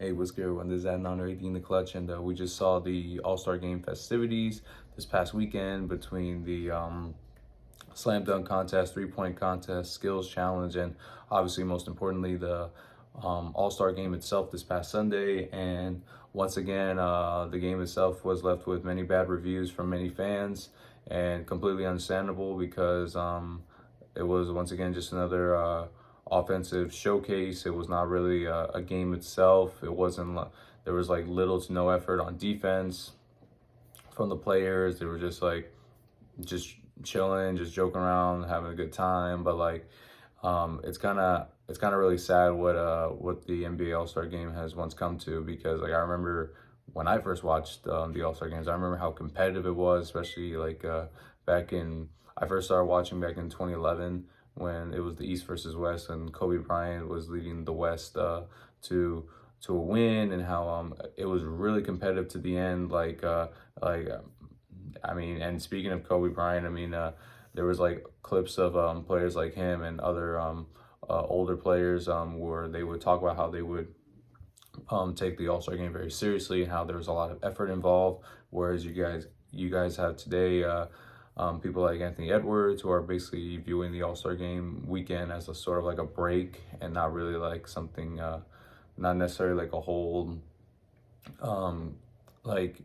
Hey, what's good, everyone? This is Adnan Raheem the Clutch, and we just saw the All-Star Game festivities this past weekend between the slam dunk contest, three-point contest, skills challenge, and obviously, most importantly, the All-Star Game itself this past Sunday. And once again, the game itself was left with many bad reviews from many fans, and completely understandable because it was once again just another offensive showcase. It was not really a game itself. It wasn't. There was like little to no effort on defense from the players. They were just chilling, just joking around, having a good time. But it's kind of really sad what the NBA All-Star Game has once come to, because like I remember when I first watched the All-Star Games, I remember how competitive it was, especially back in I first started watching back in 2011 when it was the East versus West, and Kobe Bryant was leading the West to a win, and how it was really competitive to the end. I mean, and speaking of Kobe Bryant, I mean, there was like clips of players like him and other older players where they would talk about how they would take the All-Star Game very seriously and how there was a lot of effort involved. Whereas you guys have today people like Anthony Edwards, who are basically viewing the All-Star Game weekend as a sort of like a break, and not really like something, not necessarily like a whole like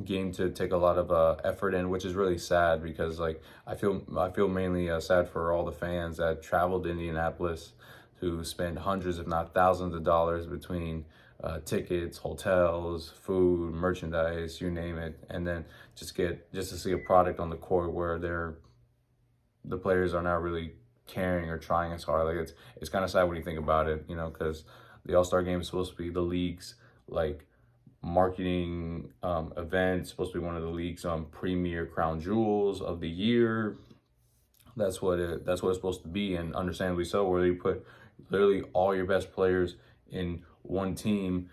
game to take a lot of effort in, which is really sad, because like I feel mainly sad for all the fans that traveled to Indianapolis, who spent hundreds if not thousands of dollars between tickets, hotels, food, merchandise, you name it, and then just to see a product on the court where the players are not really caring or trying as hard. Like it's kind of sad when you think about it, because the All-Star Game is supposed to be the league's like marketing event, supposed to be one of the league's premier crown jewels of the year. That's what it's supposed to be, and understandably so, where you put literally all your best players in one team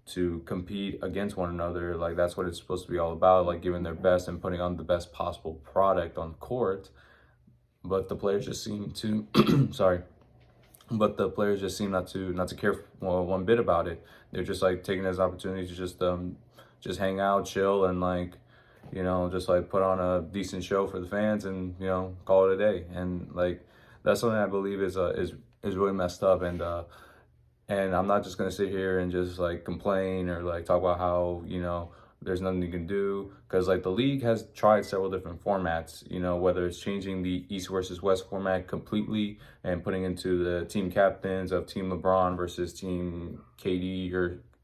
to compete against one another. Like that's what it's supposed to be all about, like giving their best and putting on the best possible product on court. But the players just seem to sorry, but the players just seem not to care one bit about it. They're just like taking it as an opportunity to just hang out, chill, and just like put on a decent show for the fans, and call it a day. And like that's something I believe is really messed up. And I'm not just gonna sit here and just like complain or like talk about how there's nothing you can do, because like the league has tried several different formats, whether it's changing the East versus West format completely and putting into the team captains of Team LeBron versus Team KD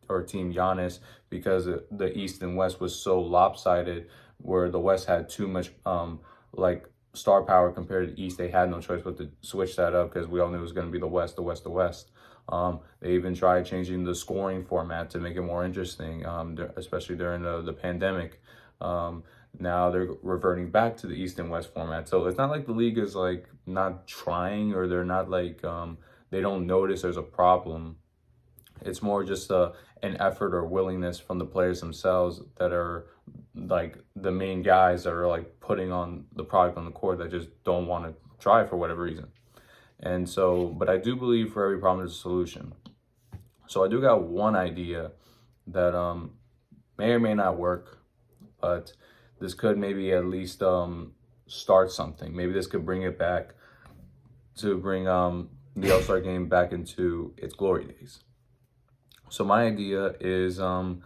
or Team Giannis, because the East and West was so lopsided, where the West had too much like star power compared to the East. They had no choice but to switch that up, because we all knew it was going to be the West, the West, the West. They even tried changing the scoring format to make it more interesting, especially during the pandemic. Now they're reverting back to the East and West format. So it's not like the league is like not trying, or they're not like they don't notice there's a problem. It's more just an effort or willingness from the players themselves, that are like the main guys that are like putting on the product on the court, that just don't want to try for whatever reason. And so, but I do believe for every problem there's a solution. So I do got one idea that may or may not work, but this could maybe at least start something. Maybe this could bring it back to bring the All-Star Game back into its glory days. So my idea is, and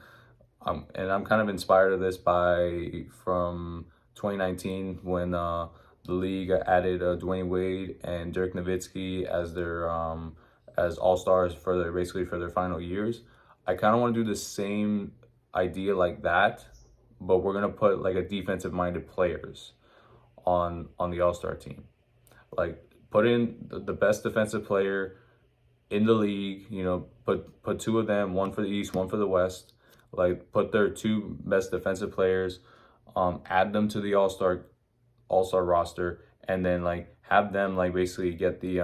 I'm kind of inspired of this from 2019, when the league added Dwayne Wade and Dirk Nowitzki as their as all-stars for their final years. I kind of want to do the same idea like that, but we're gonna put like a defensive-minded players on the All-Star team. Like put in the best defensive player in the league. Put two of them, one for the East, one for the West. Like put their two best defensive players, add them to the All-Star roster, and then like have them like basically get the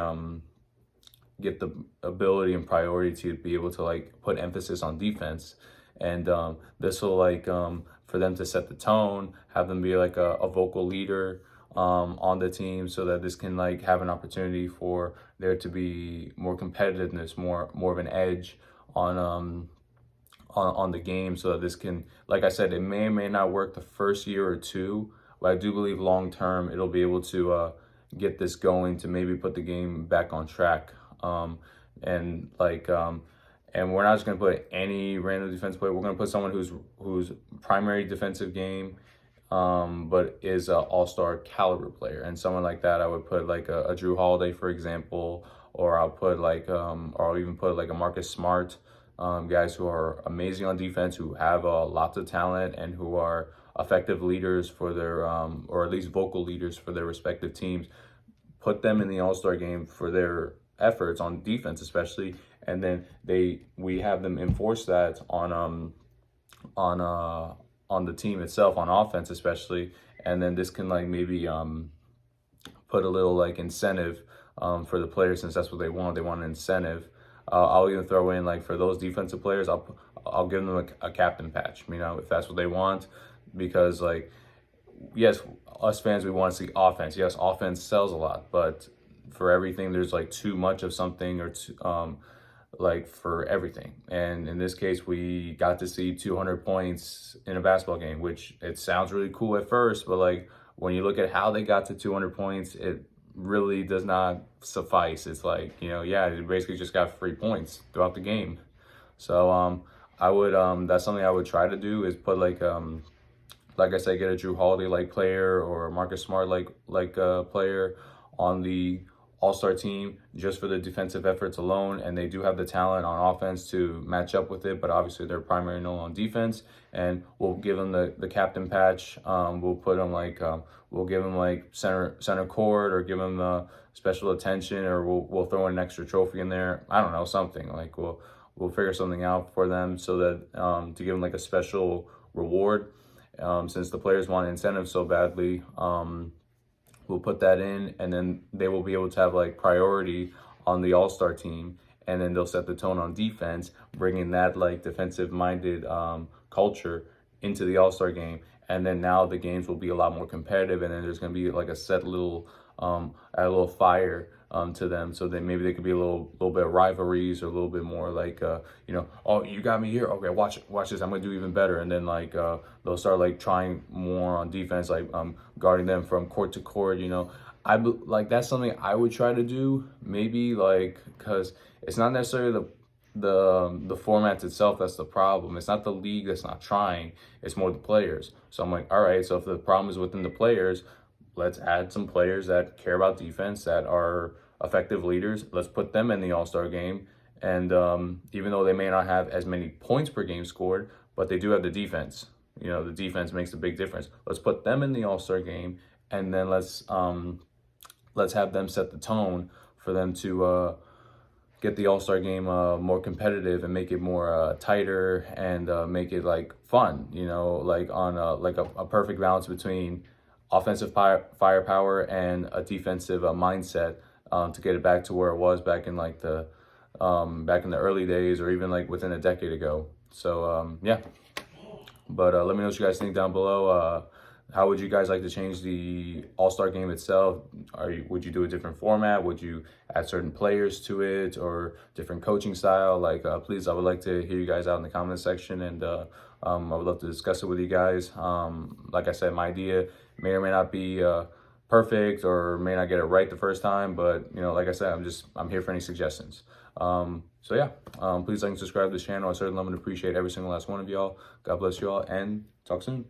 ability and priority to be able to like put emphasis on defense. And this will like for them to set the tone, have them be like a vocal leader on the team, so that this can like have an opportunity for there to be more competitiveness, more of an edge on on the game, so that this can, like I said, it may or may not work the first year or two, but I do believe long term it'll be able to get this going to maybe put the game back on track. And like and we're not just gonna put any random defense player. We're gonna put someone whose primary defensive game, but is a all-star caliber player. And someone like that, I would put like a Drew Holiday, for example, or I'll even put like a Marcus Smart, guys who are amazing on defense, who have lots of talent, and who are effective leaders for their, or at least vocal leaders for their respective teams. Put them in the All-Star game for their efforts on defense, especially, and then we have them enforce that on the team itself, on offense especially, and then this can like maybe put a little like incentive for the players, since that's what they want. They want an incentive. I'll even throw in, like, for those defensive players, I'll give them a captain patch, if that's what they want, because like, yes, us fans, we want to see offense. Yes, offense sells a lot, but for everything, there's like too much of something, or like for everything. And in this case, we got to see 200 points in a basketball game, which it sounds really cool at first, but like when you look at how they got to 200 points, it really does not suffice. It's like, yeah, they basically just got free points throughout the game. So I would that's something I would try to do, is put like I said, get a Drew Holiday like player, or a Marcus Smart like player on the All-Star team, just for the defensive efforts alone. And they do have the talent on offense to match up with it, but obviously they're primary known on defense. And we'll give them the captain patch. We'll put them like we'll give them like center court, or give them special attention, or we'll throw in an extra trophy in there. I don't know, something like we'll figure something out for them, so that to give them like a special reward, since the players want incentive so badly. We'll put that in, and then they will be able to have like priority on the All-Star team, and then they'll set the tone on defense, bringing that like defensive-minded culture into the All-Star game. And then now the games will be a lot more competitive, and then there's going to be like a set little, a little fire to them, so that maybe they could be a little bit of rivalries, or a little bit more like, oh, you got me here, okay, watch this, I'm gonna do even better. And then like they'll start like trying more on defense, like guarding them from court to court. Like that's something I would try to do, maybe, like, because it's not necessarily the format itself that's the problem. It's not the league that's not trying, it's more the players. So I'm like, all right, so if the problem is within the players, let's add some players that care about defense, that are effective leaders. Let's put them in the All-Star game. And even though they may not have as many points per game scored, but they do have the defense. The defense makes a big difference. Let's put them in the All-Star game, and then let's have them set the tone for them to get the All-Star game more competitive, and make it more tighter, and make it like fun. Like on a perfect balance between offensive firepower and a defensive mindset, to get it back to where it was back in like back in the early days, or even like within a decade ago. So yeah, but let me know what you guys think down below. How would you guys like to change the All-Star game itself? Would you do a different format? Would you add certain players to it, or different coaching style? Like, please, I would like to hear you guys out in the comment section, and I would love to discuss it with you guys. Like I said, my idea may or may not be perfect, or may not get it right the first time, but like I said, I'm here for any suggestions. So yeah, please like and subscribe to this channel. I certainly love and appreciate every single last one of y'all. God bless you all, and talk soon.